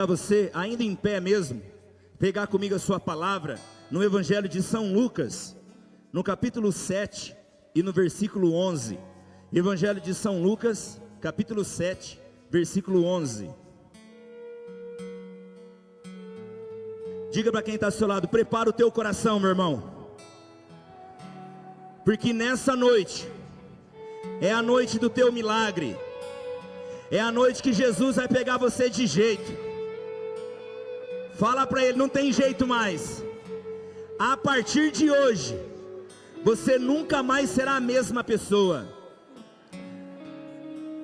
Para você, ainda em pé mesmo, pegar comigo a sua palavra, no Evangelho de São Lucas, no capítulo 7 e no versículo 11. Evangelho de São Lucas, capítulo 7, versículo 11. Diga para quem está ao seu lado: prepara o teu coração, meu irmão, porque nessa noite é a noite do teu milagre, é a noite que Jesus vai pegar você de jeito. Fala para ele, não tem jeito mais. A partir de hoje, você nunca mais será a mesma pessoa.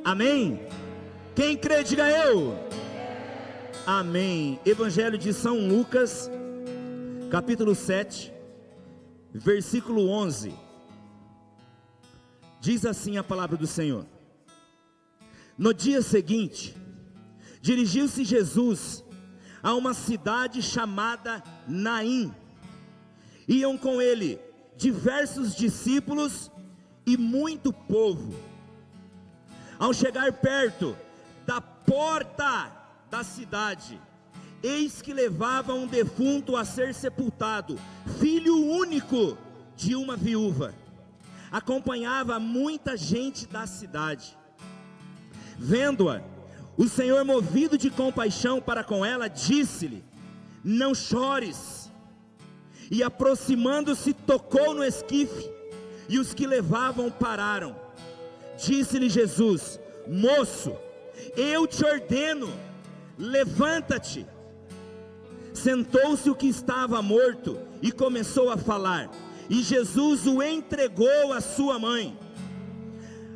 Amém? Quem crê, diga eu. Amém. Evangelho de São Lucas, capítulo 7, versículo 11. Diz assim a palavra do Senhor: no dia seguinte, dirigiu-se Jesus a uma cidade chamada Naim. Iam com ele diversos discípulos e muito povo. Ao chegar perto da porta da cidade, eis que levava um defunto a ser sepultado, filho único de uma viúva. Acompanhava muita gente da cidade. Vendo-a, o Senhor, movido de compaixão para com ela, disse-lhe: não chores. E aproximando-se, tocou no esquife, e os que levavam pararam. Disse-lhe Jesus: moço, eu te ordeno, levanta-te. Sentou-se o que estava morto e começou a falar, e Jesus o entregou à sua mãe.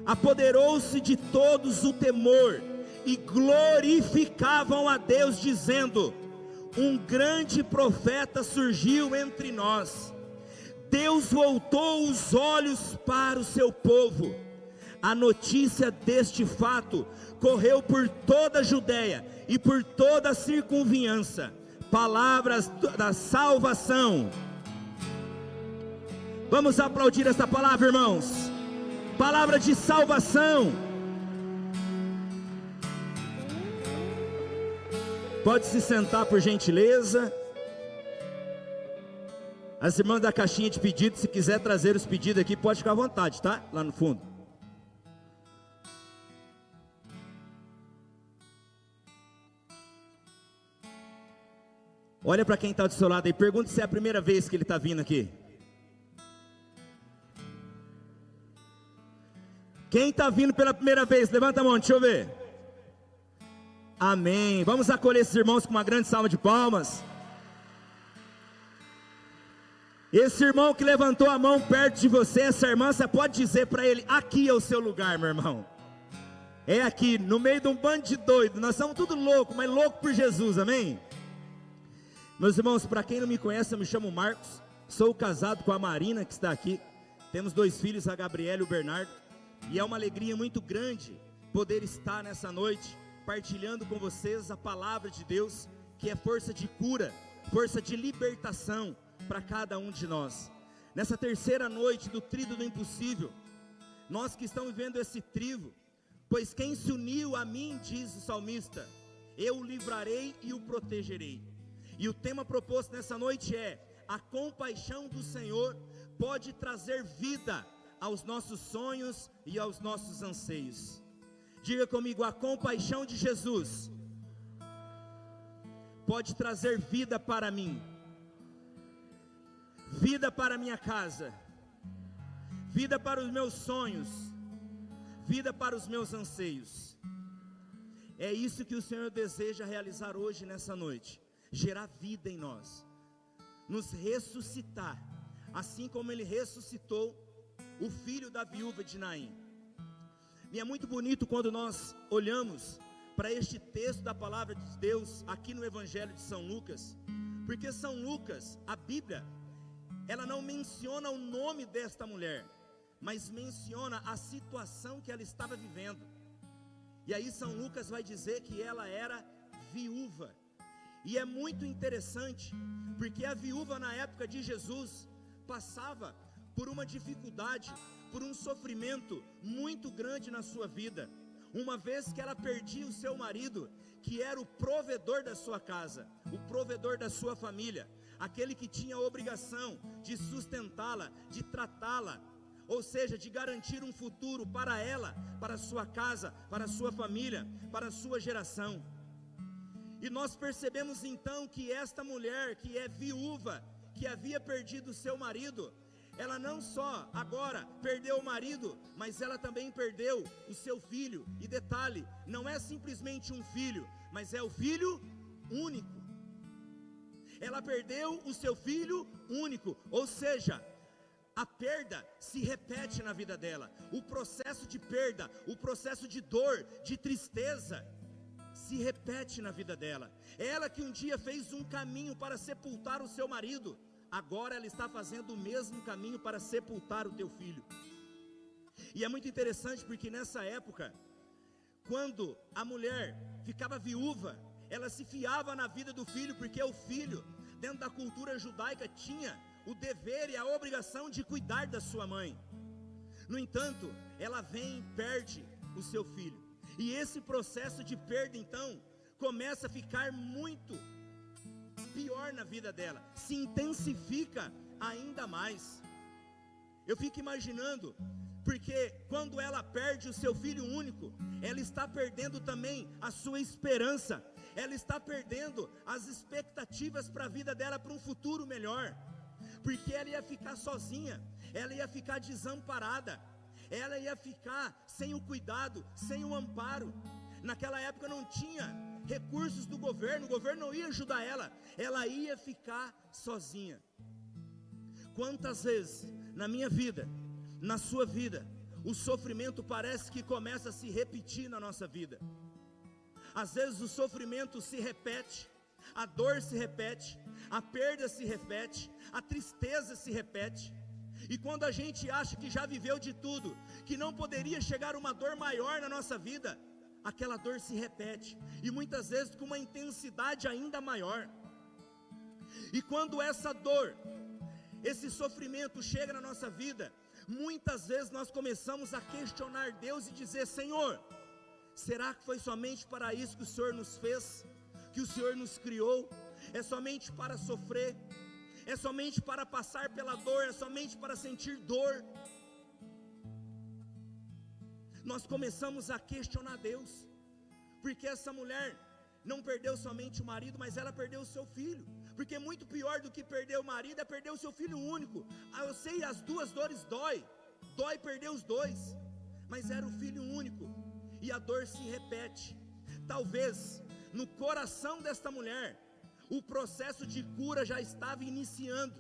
Apoderou-se de todos o temor, e glorificavam a Deus, dizendo: um grande profeta surgiu entre nós. Deus voltou os olhos para o seu povo. A notícia deste fato correu por toda a Judéia e por toda a circunvizinhança. Palavras da salvação. Vamos aplaudir essa palavra, irmãos. Palavra de salvação. Pode se sentar, por gentileza. As irmãs da caixinha de pedidos, se quiser trazer os pedidos aqui, pode ficar à vontade, tá? Lá no fundo. Olha para quem está do seu lado aí, pergunta se é a primeira vez que ele está vindo aqui. Quem está vindo pela primeira vez, levanta a mão, deixa eu ver. Amém. Vamos acolher esses irmãos com uma grande salva de palmas. Esse irmão que levantou a mão perto de você, essa irmã, você pode dizer para ele: aqui é o seu lugar, meu irmão. É aqui, no meio de um bando de doido. Nós somos tudo louco, mas louco por Jesus, amém? Meus irmãos, para quem não me conhece, eu me chamo Marcos. Sou casado com a Marina, que está aqui. Temos 2 filhos, a Gabriela e o Bernardo. E é uma alegria muito grande poder estar nessa noite partilhando com vocês a palavra de Deus, que é força de cura, força de libertação para cada um de nós. Nessa terceira noite do Tríduo do Impossível, nós que estamos vivendo esse trivo, pois quem se uniu a mim, diz o salmista, eu o livrarei e o protegerei. E o tema proposto nessa noite é: a compaixão do Senhor pode trazer vida aos nossos sonhos e aos nossos anseios. Diga comigo: a compaixão de Jesus pode trazer vida para mim, vida para minha casa, vida para os meus sonhos, vida para os meus anseios. É isso que o Senhor deseja realizar hoje, nessa noite: gerar vida em nós, nos ressuscitar, assim como Ele ressuscitou o filho da viúva de Naim. E é muito bonito quando nós olhamos para este texto da palavra de Deus aqui no Evangelho de São Lucas, porque São Lucas, a Bíblia, ela não menciona o nome desta mulher, mas menciona a situação que ela estava vivendo. E aí São Lucas vai dizer que ela era viúva. E é muito interessante, porque a viúva na época de Jesus passava por uma dificuldade, por um sofrimento muito grande na sua vida. uma vez que ela perdia o seu marido, que era o provedor da sua casa, o provedor da sua família, aquele que tinha a obrigação de sustentá-la, de tratá-la, ou seja, de garantir um futuro para ela, para a sua casa, para a sua família, para a sua geração. E nós percebemos então que esta mulher, que é viúva, que havia perdido o seu marido, ela não só agora perdeu o marido, mas ela também perdeu o seu filho. E detalhe, não é simplesmente um filho, mas é o filho único. Ela perdeu o seu filho único, ou seja, a perda se repete na vida dela. O processo de perda, o processo de dor, de tristeza, se repete na vida dela. Ela que um dia fez um caminho para sepultar o seu marido, agora ela está fazendo o mesmo caminho para sepultar o teu filho. E é muito interessante porque nessa época, quando a mulher ficava viúva, ela se fiava na vida do filho, porque o filho, dentro da cultura judaica, tinha o dever e a obrigação de cuidar da sua mãe. No entanto, ela vem e perde o seu filho, e esse processo de perda então começa a ficar muito pior na vida dela, se intensifica ainda mais. Eu fico imaginando, porque quando ela perde o seu filho único, ela está perdendo também a sua esperança, ela está perdendo as expectativas para a vida dela, para um futuro melhor, porque ela ia ficar sozinha, ela ia ficar desamparada, ela ia ficar sem o cuidado, sem o amparo. Naquela época não tinha recursos do governo, o governo não ia ajudar ela ia ficar sozinha. Quantas vezes na minha vida, na sua vida, o sofrimento parece que começa a se repetir na nossa vida. Às vezes o sofrimento se repete, a dor se repete, a perda se repete, a tristeza se repete. E quando a gente acha que já viveu de tudo, que não poderia chegar uma dor maior na nossa vida, aquela dor se repete, e muitas vezes com uma intensidade ainda maior. E quando essa dor, esse sofrimento chega na nossa vida, muitas vezes nós começamos a questionar Deus e dizer: Senhor, será que foi somente para isso que o Senhor nos fez, que o Senhor nos criou? É somente para sofrer? É somente para passar pela dor? É somente para sentir dor? Nós começamos a questionar Deus, porque essa mulher não perdeu somente o marido, mas ela perdeu o seu filho, porque muito pior do que perder o marido é perder o seu filho único. Eu sei, as duas dores dói perder os dois, mas era o filho único, e a dor se repete. Talvez no coração desta mulher o processo de cura já estava iniciando,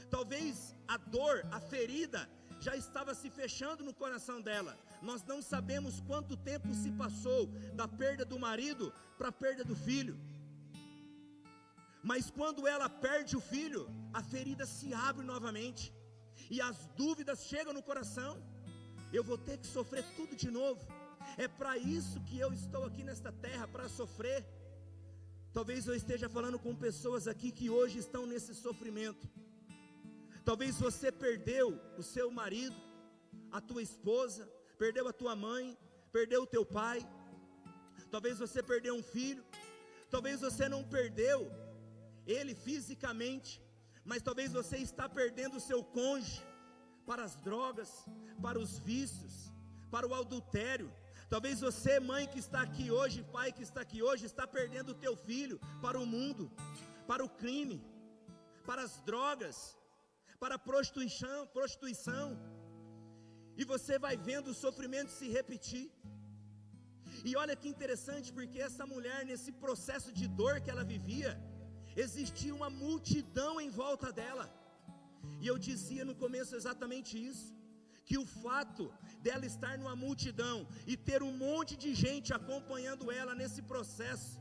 talvez a dor, a ferida já estava se fechando no coração dela. Nós não sabemos quanto tempo se passou da perda do marido para a perda do filho, mas quando ela perde o filho, a ferida se abre novamente, e as dúvidas chegam no coração: eu vou ter que sofrer tudo de novo? É para isso que eu estou aqui nesta terra, para sofrer? Talvez eu esteja falando com pessoas aqui que hoje estão nesse sofrimento. Talvez você perdeu o seu marido, a tua esposa, perdeu a tua mãe, perdeu o teu pai. Talvez você perdeu um filho. Talvez você não perdeu ele fisicamente, mas talvez você está perdendo o seu cônjuge para as drogas, para os vícios, para o adultério. Talvez você, mãe que está aqui hoje, pai que está aqui hoje, está perdendo o teu filho para o mundo, para o crime, para as drogas, para a prostituição, e você vai vendo o sofrimento se repetir. E olha que interessante, porque essa mulher, nesse processo de dor que ela vivia, existia uma multidão em volta dela, e eu dizia no começo exatamente isso, que o fato dela estar numa multidão e ter um monte de gente acompanhando ela nesse processo,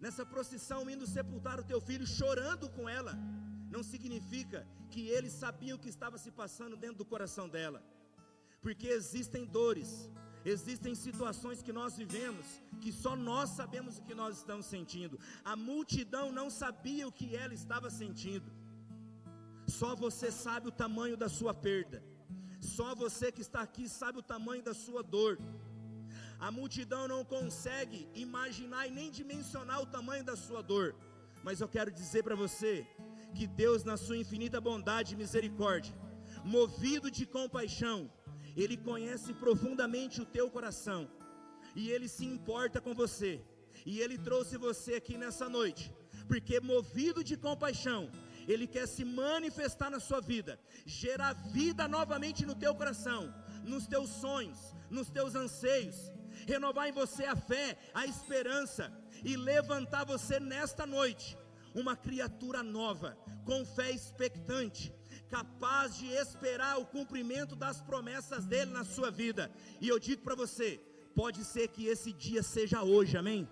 nessa procissão, indo sepultar o teu filho, chorando com ela, não significa que eles sabiam o que estava se passando dentro do coração dela, porque existem dores, existem situações que nós vivemos, que só nós sabemos o que nós estamos sentindo. A multidão não sabia o que ela estava sentindo. Só você sabe o tamanho da sua perda, Só você que está aqui sabe o tamanho da sua dor. A multidão não consegue imaginar e nem dimensionar o tamanho da sua dor. Mas eu quero dizer para você que Deus, na sua infinita bondade e misericórdia, movido de compaixão, Ele conhece profundamente o teu coração, e Ele se importa com você, e Ele trouxe você aqui nessa noite, porque movido de compaixão, Ele quer se manifestar na sua vida, gerar vida novamente no teu coração, nos teus sonhos, nos teus anseios, renovar em você a fé, a esperança, e levantar você nesta noite, uma criatura nova, com fé expectante, capaz de esperar o cumprimento das promessas dele na sua vida. E eu digo para você, pode ser que esse dia seja hoje, amém?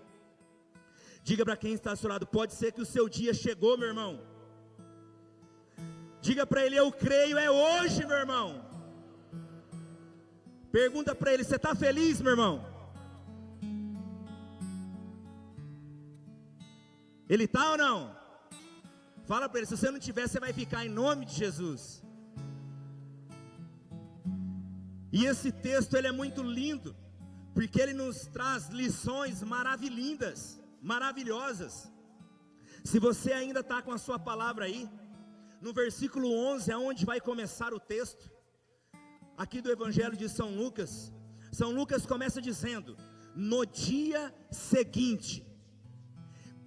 Diga para quem está ao seu lado, pode ser que o seu dia chegou, meu irmão. Diga para ele, eu creio, é hoje, meu irmão. Pergunta para ele, você está feliz, meu irmão? Ele está ou não? Fala para ele, se você não tiver, você vai ficar em nome de Jesus. E esse texto, ele é muito lindo, porque ele nos traz lições maravilhosas. Se você ainda está com a sua palavra aí, no versículo 11, é onde vai começar o texto, aqui do Evangelho de São Lucas. São Lucas começa dizendo, no dia seguinte.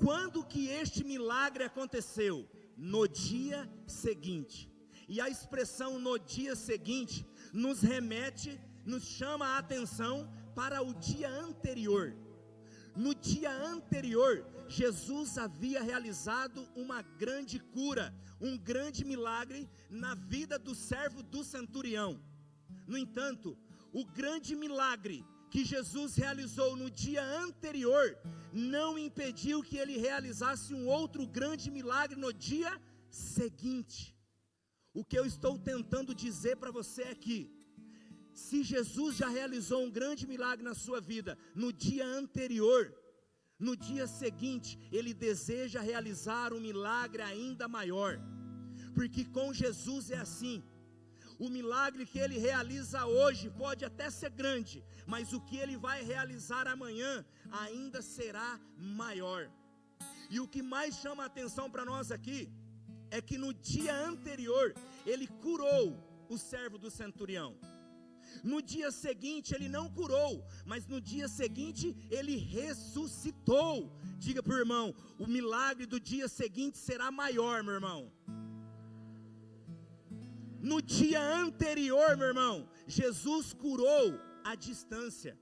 Quando que este milagre aconteceu? No dia seguinte. E a expressão no dia seguinte nos remete, nos chama a atenção para o dia anterior. No dia anterior, Jesus havia realizado uma grande cura, um grande milagre na vida do servo do centurião. No entanto, o grande milagre que Jesus realizou no dia anterior, não impediu que ele realizasse um outro grande milagre no dia seguinte. O que eu estou tentando dizer para você é que, se Jesus já realizou um grande milagre na sua vida, no dia anterior, no dia seguinte, Ele deseja realizar um milagre ainda maior, porque com Jesus é assim. O milagre que Ele realiza hoje pode até ser grande, mas o que Ele vai realizar amanhã ainda será maior. E o que mais chama a atenção para nós aqui, é que no dia anterior, Ele curou o servo do centurião. No dia seguinte Ele não curou, mas no dia seguinte Ele ressuscitou. Diga para o irmão, o milagre do dia seguinte será maior, meu irmão. No dia anterior, meu irmão, Jesus curou a distância.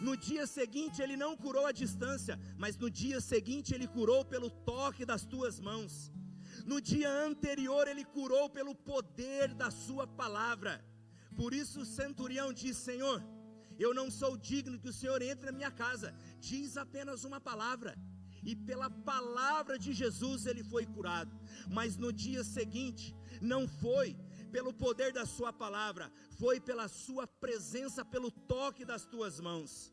No dia seguinte Ele não curou a distância, mas no dia seguinte Ele curou pelo toque das tuas mãos. No dia anterior Ele curou pelo poder da sua palavra. Por isso o centurião diz, Senhor, eu não sou digno que o Senhor entre na minha casa, diz apenas uma palavra. E pela palavra de Jesus ele foi curado. Mas no dia seguinte, não foi pelo poder da sua palavra, foi pela sua presença, pelo toque das tuas mãos.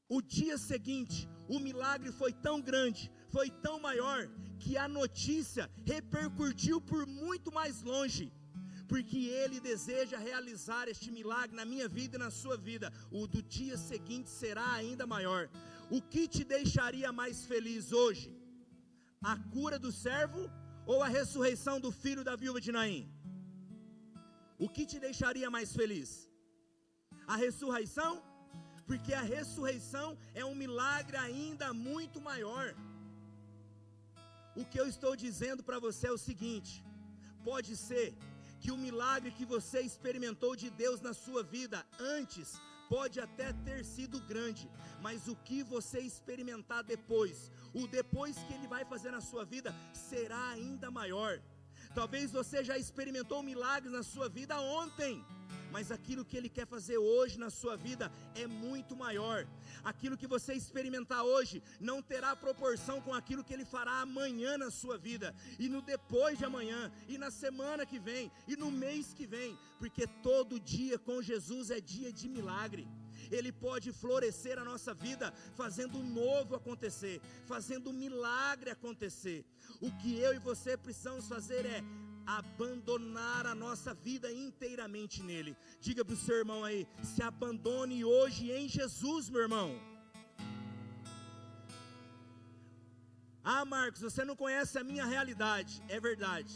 O dia seguinte, o milagre foi tão grande, foi tão maior, que a notícia repercutiu por muito mais longe, porque Ele deseja realizar este milagre na minha vida e na sua vida. O do dia seguinte será ainda maior. O que te deixaria mais feliz hoje? A cura do servo ou a ressurreição do filho da viúva de Naim? O que te deixaria mais feliz? A ressurreição? Porque a ressurreição é um milagre ainda muito maior. O que eu estou dizendo para você é o seguinte: pode ser que o milagre que você experimentou de Deus na sua vida antes pode até ter sido grande, mas o que você experimentar depois, o depois que Ele vai fazer na sua vida, será ainda maior. Talvez você já experimentou milagres na sua vida ontem, mas aquilo que Ele quer fazer hoje na sua vida é muito maior. Aquilo que você experimentar hoje não terá proporção com aquilo que Ele fará amanhã na sua vida, e no depois de amanhã, e na semana que vem, e no mês que vem, porque todo dia com Jesus é dia de milagre. Ele pode florescer a nossa vida, fazendo um novo acontecer, fazendo um milagre acontecer. O que eu e você precisamos fazer é abandonar a nossa vida inteiramente nele. Diga para o seu irmão aí, se abandone hoje em Jesus, meu irmão. Ah, Marcos, você não conhece a minha realidade. É verdade.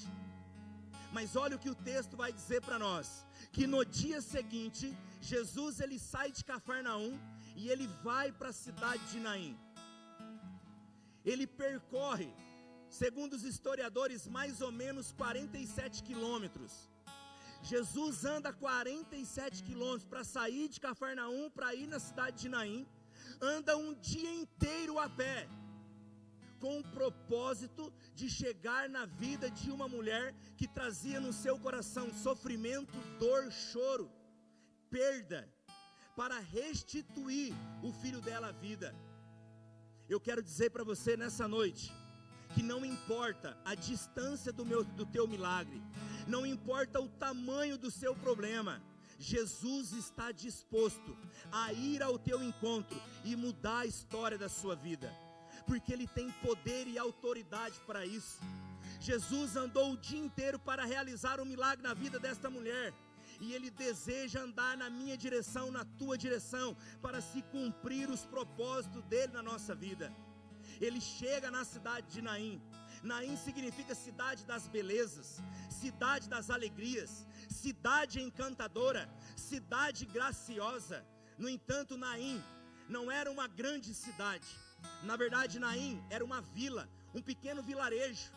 Mas olha o que o texto vai dizer para nós, que no dia seguinte, Jesus ele sai de Cafarnaum e ele vai para a cidade de Naim. Ele percorre, segundo os historiadores, mais ou menos 47 quilômetros. Jesus anda 47 quilômetros para sair de Cafarnaum, para ir na cidade de Naim. Anda um dia inteiro a pé, com o propósito de chegar na vida de uma mulher que trazia no seu coração sofrimento, dor, choro, perda, para restituir o filho dela à vida. Eu quero dizer para você nessa noite, que não importa a distância do teu milagre, não importa o tamanho do seu problema, Jesus está disposto a ir ao teu encontro e mudar a história da sua vida, porque Ele tem poder e autoridade para isso. Jesus andou o dia inteiro para realizar um milagre na vida desta mulher, e Ele deseja andar na minha direção, na tua direção, para se cumprir os propósitos dEle na nossa vida. Ele chega na cidade de Naim. Naim significa cidade das belezas, cidade das alegrias, cidade encantadora, cidade graciosa. No entanto, Naim não era uma grande cidade. Na verdade, Naim era uma vila, um pequeno vilarejo.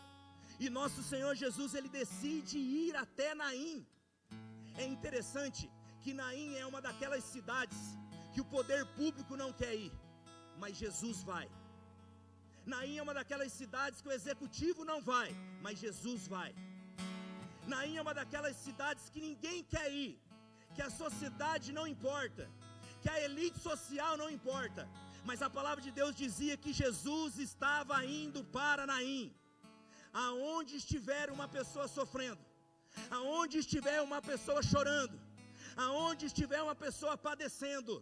E nosso Senhor Jesus, Ele decide ir até Naim. É interessante que Naim é uma daquelas cidades que o poder público não quer ir, mas Jesus vai. Naim é uma daquelas cidades que o executivo não vai, mas Jesus vai. Naim é uma daquelas cidades que ninguém quer ir, que a sociedade não importa, que a elite social não importa, mas a palavra de Deus dizia que Jesus estava indo para Naim. Aonde estiver uma pessoa sofrendo, aonde estiver uma pessoa chorando, aonde estiver uma pessoa padecendo,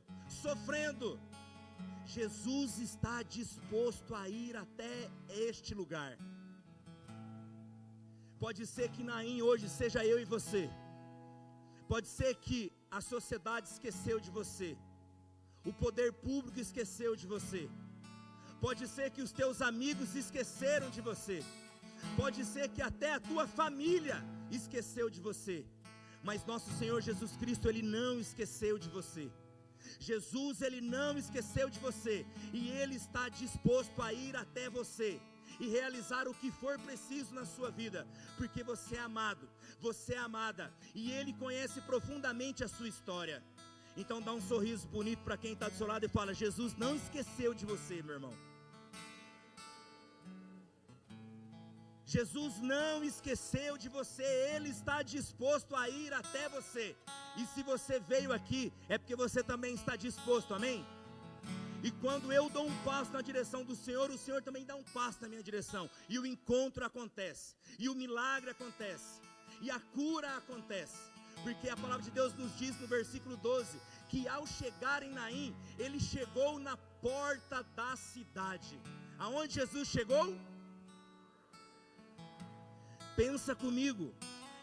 sofrendo, Jesus está disposto a ir até este lugar. Pode ser que Naim hoje seja eu e você. Pode ser que a sociedade esqueceu de você, o poder público esqueceu de você, pode ser que os teus amigos esqueceram de você, pode ser que até a tua família esqueceu de você, mas nosso Senhor Jesus Cristo, Ele não esqueceu de você. Jesus, Ele não esqueceu de você, e Ele está disposto a ir até você e realizar o que for preciso na sua vida, porque você é amado, você é amada, e Ele conhece profundamente a sua história. Então dá um sorriso bonito para quem está do seu lado e fala: Jesus não esqueceu de você, meu irmão. Jesus não esqueceu de você, Ele está disposto a ir até você. E se você veio aqui, é porque você também está disposto, amém? E quando eu dou um passo na direção do Senhor, o Senhor também dá um passo na minha direção, e o encontro acontece, e o milagre acontece, e a cura acontece, porque a palavra de Deus nos diz no versículo 12, que ao chegar em Naim, Ele chegou na porta da cidade. Aonde Jesus chegou? Pensa comigo,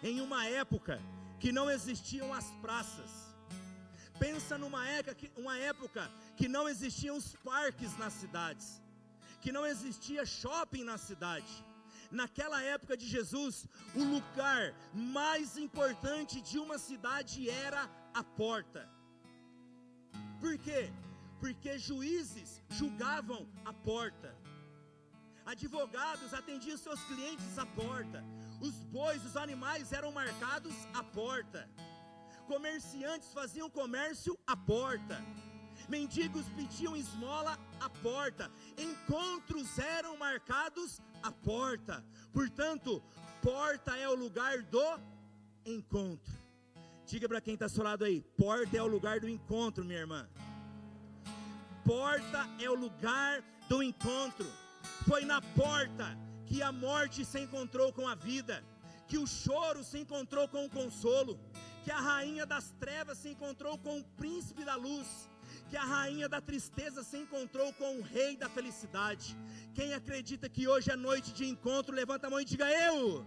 em uma época que não existiam as praças. Pensa numa época que não existiam os parques nas cidades, que não existia shopping na cidade. Naquela época de Jesus, o lugar mais importante de uma cidade era a porta. Por quê? Porque juízes julgavam a porta, advogados atendiam seus clientes à porta, os bois, os animais eram marcados à porta, comerciantes faziam comércio à porta, mendigos pediam esmola à porta, encontros eram marcados à porta. Portanto, porta é o lugar do encontro. Diga para quem está ao seu lado aí: porta é o lugar do encontro, minha irmã. Porta é o lugar do encontro. Foi na porta que a morte se encontrou com a vida, que o choro se encontrou com o consolo, que a rainha das trevas se encontrou com o príncipe da luz, que a rainha da tristeza se encontrou com o rei da felicidade. Quem acredita que hoje é noite de encontro, levanta a mão e diga: eu.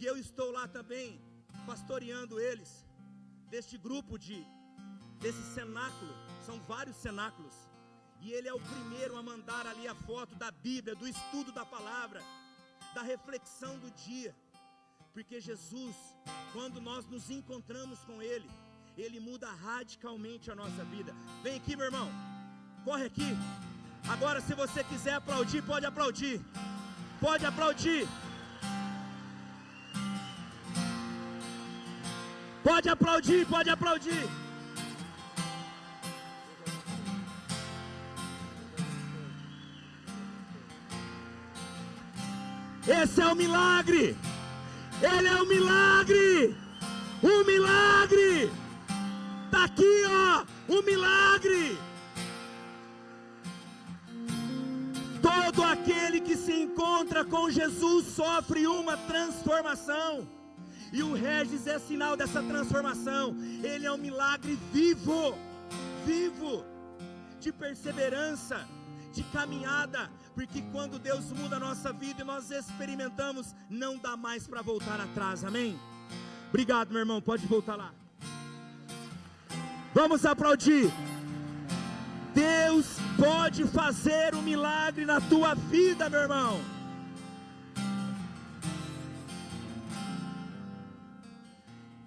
que eu estou lá também, pastoreando eles, deste grupo desse cenáculo, são vários cenáculos, e ele é o primeiro a mandar ali a foto da Bíblia, do estudo da palavra, da reflexão do dia, porque Jesus, quando nós nos encontramos com Ele, Ele muda radicalmente a nossa vida. Vem aqui, meu irmão, corre aqui. Agora, se você quiser aplaudir, pode aplaudir, pode aplaudir, pode aplaudir, pode aplaudir. Esse é o milagre, Ele é o milagre, o milagre, está aqui ó, o milagre. Todo aquele que se encontra com Jesus sofre uma transformação, e o Regis é sinal dessa transformação. Ele é um milagre vivo, vivo, de perseverança, de caminhada, porque quando Deus muda a nossa vida e nós experimentamos, não dá mais para voltar atrás, amém? Obrigado, meu irmão, pode voltar lá. Vamos aplaudir. Deus pode fazer um milagre na tua vida, meu irmão.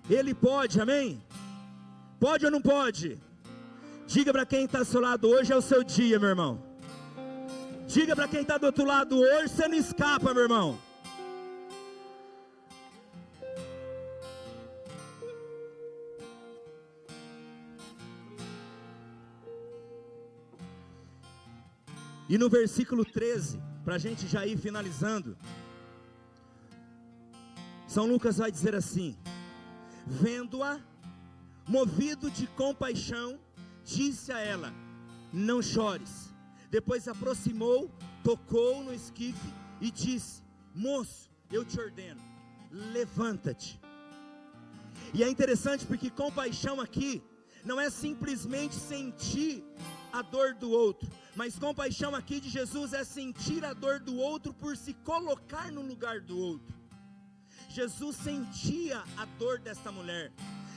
Ele pode, amém? Pode ou não pode? Diga para quem está ao seu lado, hoje é o seu dia, meu irmão. Diga para quem está do outro lado, hoje você não escapa, meu irmão. E no versículo 13, para a gente já ir finalizando, São Lucas vai dizer assim: vendo-a, movido de compaixão, disse a ela: não chores. Depois aproximou, tocou no esquife e disse: moço, eu te ordeno, levanta-te. E é interessante porque compaixão aqui não é simplesmente sentir a dor do outro, mas compaixão aqui de Jesus é sentir a dor do outro por se colocar no lugar do outro. Jesus sentia a dor desta mulher,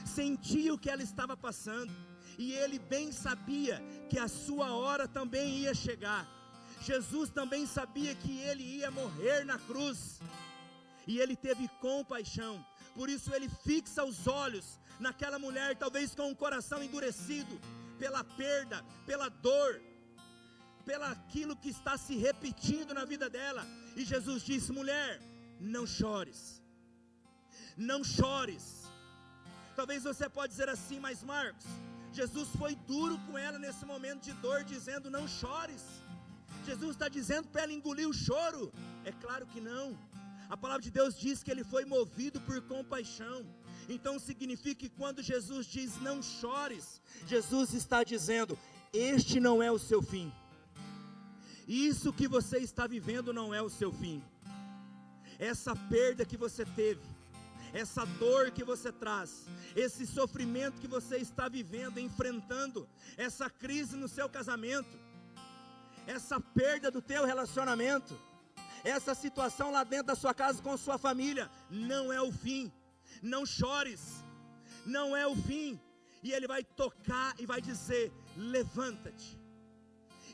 sentia o que ela estava passando, e ele bem sabia que a sua hora também ia chegar. Jesus também sabia que ele ia morrer na cruz, e ele teve compaixão. Por isso ele fixa os olhos naquela mulher, talvez com o coração endurecido pela perda, pela dor, pela aquilo que está se repetindo na vida dela. E Jesus disse: mulher, não chores, não chores. Talvez você pode dizer assim: mas Marcos, Jesus foi duro com ela nesse momento de dor, dizendo: não chores. Jesus está dizendo para ela engolir o choro? É claro que não. A palavra de Deus diz que ele foi movido por compaixão. Então significa que quando Jesus diz não chores, Jesus está dizendo: este não é o seu fim. Isso que você está vivendo não é o seu fim. Essa perda que você teve, essa dor que você traz, esse sofrimento que você está vivendo, enfrentando, essa crise no seu casamento, essa perda do teu relacionamento, essa situação lá dentro da sua casa com sua família, não é o fim. Não chores, não é o fim. E ele vai tocar e vai dizer: levanta-te.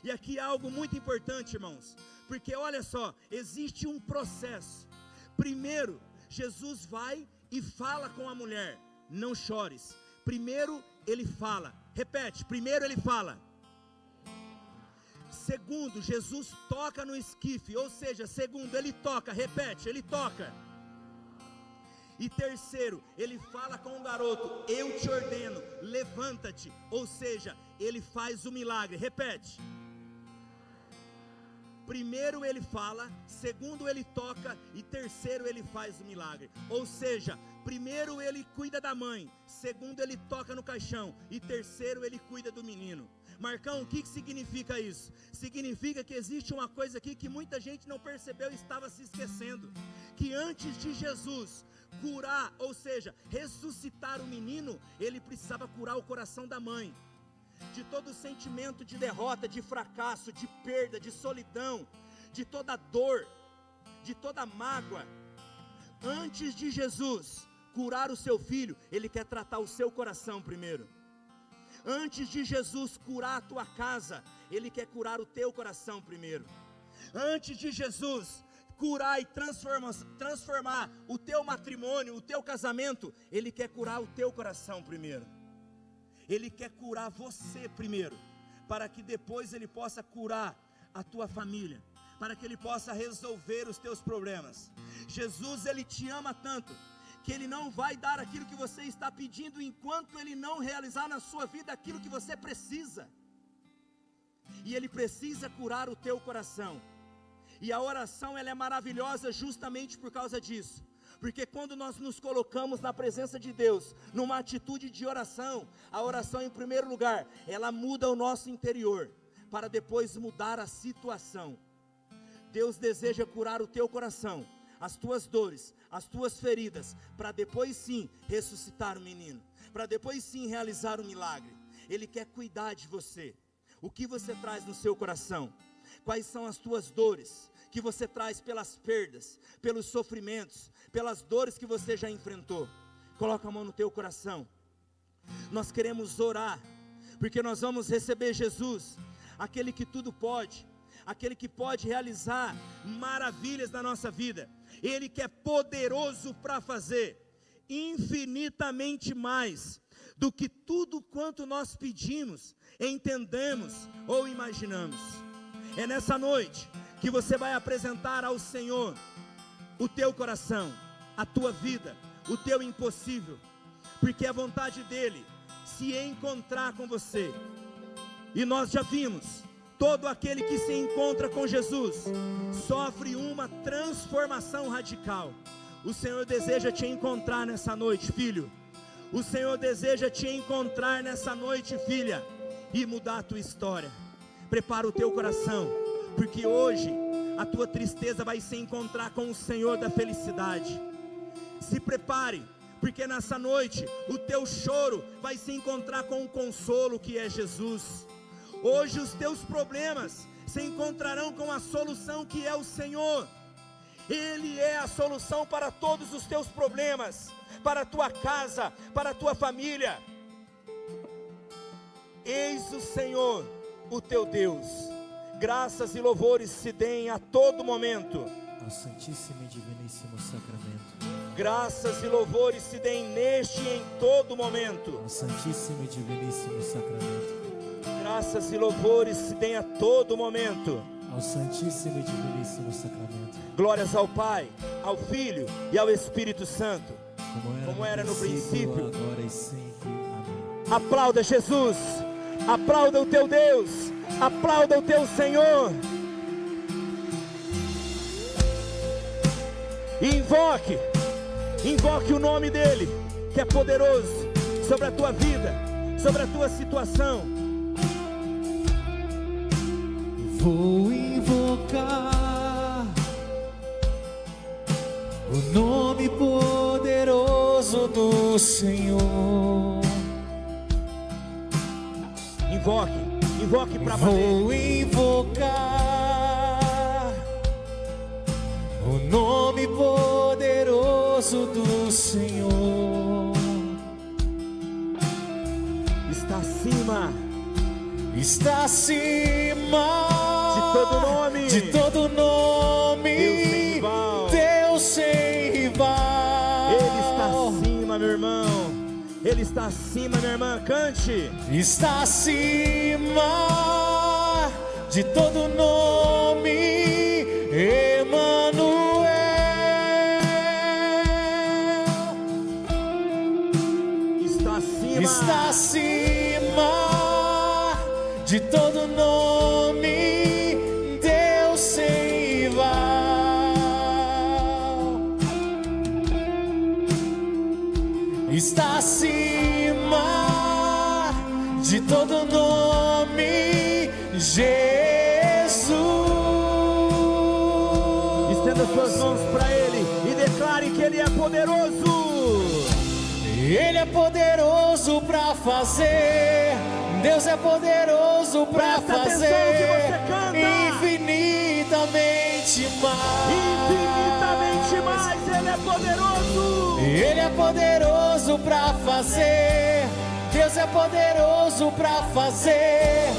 E aqui há algo muito importante, irmãos, porque olha só, existe um processo. Primeiro, Jesus vai e fala com a mulher: não chores. Primeiro ele fala, repete, primeiro ele fala. Segundo, Jesus toca no esquife, ou seja, segundo, ele toca, repete, ele toca. E terceiro, ele fala com o garoto: eu te ordeno, levanta-te. Ou seja, ele faz o milagre, repete. Primeiro ele fala, segundo ele toca e terceiro ele faz o milagre. Ou seja, primeiro ele cuida da mãe, segundo ele toca no caixão e terceiro ele cuida do menino. Marcão, o que significa isso? Significa que existe uma coisa aqui que muita gente não percebeu e estava se esquecendo, que antes de Jesus curar, ou seja, ressuscitar o menino, ele precisava curar o coração da mãe, de todo sentimento de derrota, de fracasso, de perda, de solidão, de toda dor, de toda mágoa. Antes de Jesus curar o seu filho, Ele quer tratar o seu coração primeiro. Antes de Jesus curar a tua casa, Ele quer curar o teu coração primeiro. Antes de Jesus curar e transformar o teu matrimônio, o teu casamento, Ele quer curar o teu coração primeiro. Ele quer curar você primeiro, para que depois Ele possa curar a tua família, para que Ele possa resolver os teus problemas. Jesus, Ele te ama tanto, que Ele não vai dar aquilo que você está pedindo, enquanto Ele não realizar na sua vida aquilo que você precisa. E Ele precisa curar o teu coração. E a oração, ela é maravilhosa justamente por causa disso. Porque quando nós nos colocamos na presença de Deus, numa atitude de oração, a oração em primeiro lugar, ela muda o nosso interior, para depois mudar a situação. Deus deseja curar o teu coração, as tuas dores, as tuas feridas, para depois sim ressuscitar o menino, para depois sim realizar um milagre. Ele quer cuidar de você. O que você traz no seu coração? Quais são as tuas dores que você traz pelas perdas, pelos sofrimentos, pelas dores que você já enfrentou? Coloca a mão no teu coração. Nós queremos orar, porque nós vamos receber Jesus, aquele que tudo pode, aquele que pode realizar maravilhas na nossa vida. Ele que é poderoso para fazer infinitamente mais do que tudo quanto nós pedimos, entendemos ou imaginamos. É nessa noite que você vai apresentar ao Senhor o teu coração, a tua vida, o teu impossível, porque é a vontade dEle se encontrar com você. E nós já vimos, todo aquele que se encontra com Jesus sofre uma transformação radical. O Senhor deseja te encontrar nessa noite, filho. O Senhor deseja te encontrar nessa noite, filha, e mudar a tua história. Prepara o teu coração, porque hoje a tua tristeza vai se encontrar com o Senhor da felicidade. Se prepare, porque nessa noite o teu choro vai se encontrar com o consolo que é Jesus. Hoje os teus problemas se encontrarão com a solução que é o Senhor. Ele é a solução para todos os teus problemas, para a tua casa, para a tua família. Eis o Senhor, o teu Deus. Graças e louvores se deem a todo momento ao Santíssimo e Diviníssimo Sacramento. Graças e louvores se deem neste e em todo momento ao Santíssimo e Diviníssimo Sacramento. Graças e louvores se deem a todo momento ao Santíssimo e Diviníssimo Sacramento. Glórias ao Pai, ao Filho e ao Espírito Santo, como era no princípio, agora e sempre. Amém. Aplauda Jesus, aplauda o teu Deus, aplauda o teu Senhor. E invoque o nome dEle, que é poderoso, sobre a tua vida, sobre a tua situação. Vou invocar o nome poderoso do Senhor. Invoque para valer. Vou invocar o nome poderoso do Senhor. Está acima de todo nome, Deus sem rival. Ele está acima, meu irmão. Ele está acima, minha irmã. Cante. Está acima de todo nome, Emanuel. Está acima de todo nome, Deus sem rival. Está acima de todo nome, Jesus. Estenda suas mãos para Ele e declare que Ele é poderoso. Ele é poderoso para fazer. Deus é poderoso para fazer infinitamente mais. Infinitamente mais. Ele é poderoso. Ele é poderoso para fazer. Deus é poderoso para fazer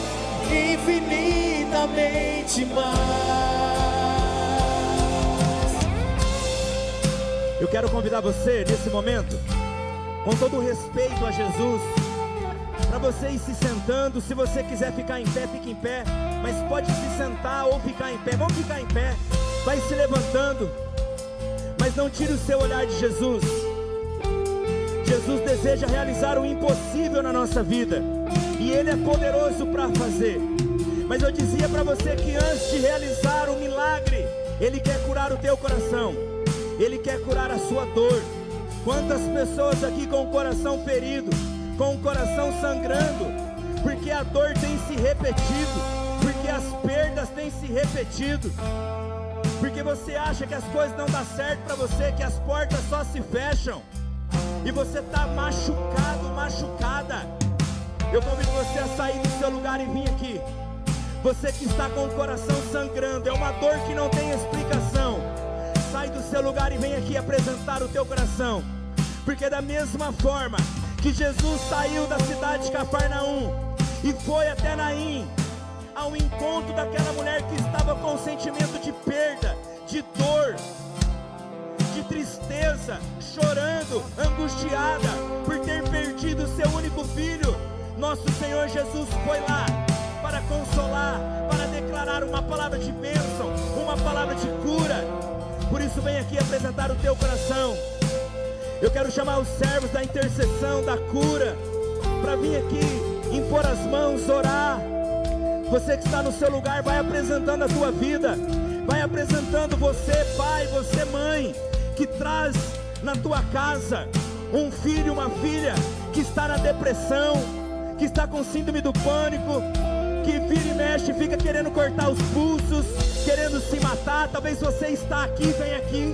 infinitamente mais. Eu quero convidar você nesse momento, com todo o respeito a Jesus, para você ir se sentando. Se você quiser ficar em pé, fique em pé, mas pode se sentar ou ficar em pé. Vamos ficar em pé, vai se levantando, mas não tire o seu olhar de Jesus. Jesus deseja realizar o impossível na nossa vida, e Ele é poderoso para fazer. Mas eu dizia para você que antes de realizar o milagre, Ele quer curar o teu coração, Ele quer curar a sua dor. Quantas pessoas aqui com o coração ferido, com o coração sangrando, porque a dor tem se repetido, porque as perdas têm se repetido, porque você acha que as coisas não dão certo para você, que as portas só se fecham, e você está machucado, machucada. Eu convido você a sair do seu lugar e vir aqui. Você que está com o coração sangrando, é uma dor que não tem explicação. Sai do seu lugar e vem aqui apresentar o teu coração. Porque da mesma forma que Jesus saiu da cidade de Cafarnaum e foi até Naim, ao encontro daquela mulher que estava com um sentimento de perda, de dor, de tristeza, chorando, angustiada por ter perdido seu único filho, nosso Senhor Jesus foi lá para consolar, para declarar uma palavra de bênção, uma palavra de cura. Por isso vem aqui apresentar o teu coração. Eu quero chamar os servos da intercessão, da cura, para vir aqui, impor as mãos, orar. Você que está no seu lugar, vai apresentando a tua vida, vai apresentando você, pai, você, mãe, que traz na tua casa um filho, uma filha que está na depressão, que está com síndrome do pânico, que vira e mexe, fica querendo cortar os pulsos, querendo se matar. Talvez você está aqui, vem aqui.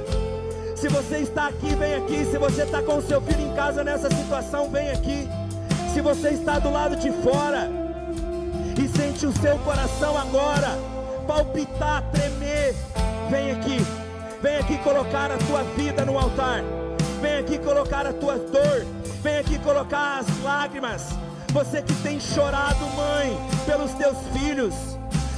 Se você está aqui, vem aqui. Se você está com o seu filho em casa nessa situação, vem aqui. Se você está do lado de fora e sente o seu coração agora palpitar, tremer, vem aqui. Vem aqui colocar a tua vida no altar. Vem aqui colocar a tua dor. Vem aqui colocar as lágrimas. Você que tem chorado, mãe, pelos teus filhos.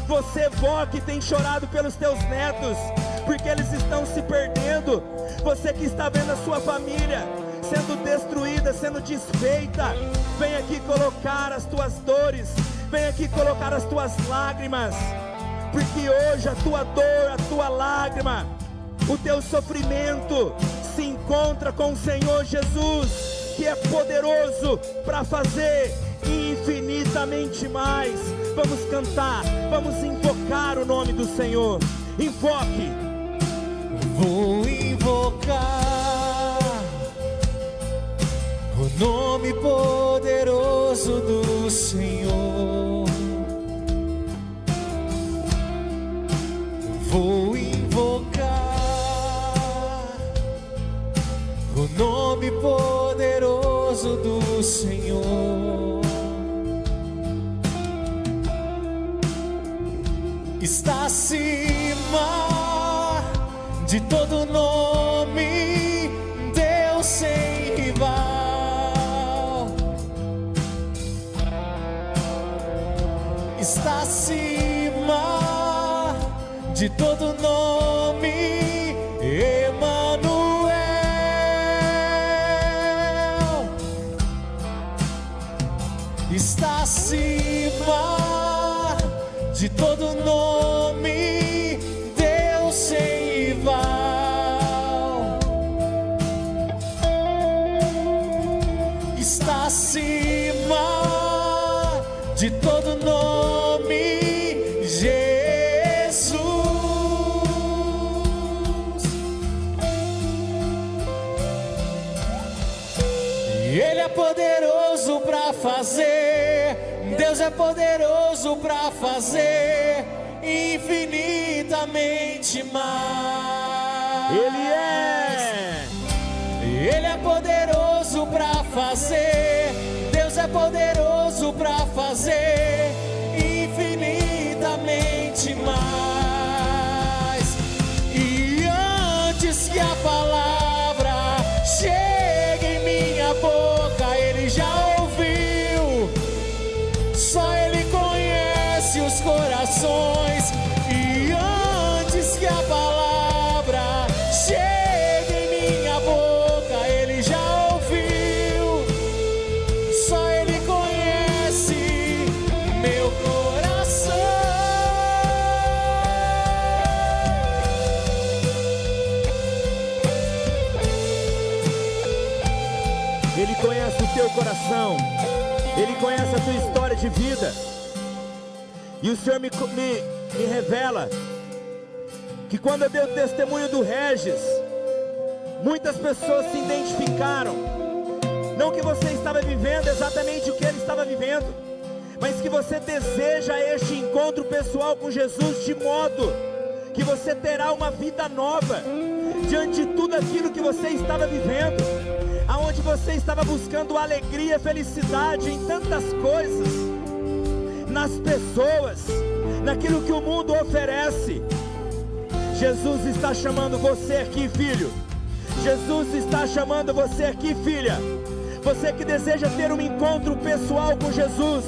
Você, vó, que tem chorado pelos teus netos, porque eles estão se perdendo. Você que está vendo a sua família sendo destruída, sendo desfeita, vem aqui colocar as tuas dores. Vem aqui colocar as tuas lágrimas, porque hoje a tua dor, a tua lágrima, o teu sofrimento se encontra com o Senhor Jesus, que é poderoso para fazer infinitamente mais. Vamos cantar, vamos invocar o nome do Senhor. Invoque. Vou invocar o nome poderoso do Senhor. Vou invocar o nome poderoso do Senhor. Está acima de todo nome, Deus sem rival. Está acima de todo nome, Emanuel. Está acima de todo nome, Deus sem rival. Está acima de todo nome, Jesus. Ele é poderoso para fazer. Deus é poderoso para fazer infinitamente mais. Ele é poderoso para fazer. Deus é poderoso para fazer infinitamente mais. E antes que a palavra coração, Ele conhece a tua história de vida. E o Senhor me revela que quando eu dei o testemunho do Regis, muitas pessoas se identificaram. Não que você estava vivendo exatamente o que ele estava vivendo, mas que você deseja este encontro pessoal com Jesus, de modo que você terá uma vida nova diante de tudo aquilo que você estava vivendo, aonde você estava buscando alegria, felicidade em tantas coisas, nas pessoas, naquilo que o mundo oferece. Jesus está chamando você aqui, filho. Jesus está chamando você aqui, filha. Você que deseja ter um encontro pessoal com Jesus,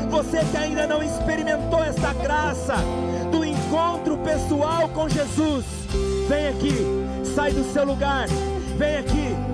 você que ainda não experimentou essa graça do encontro pessoal com Jesus, vem aqui, sai do seu lugar, vem aqui.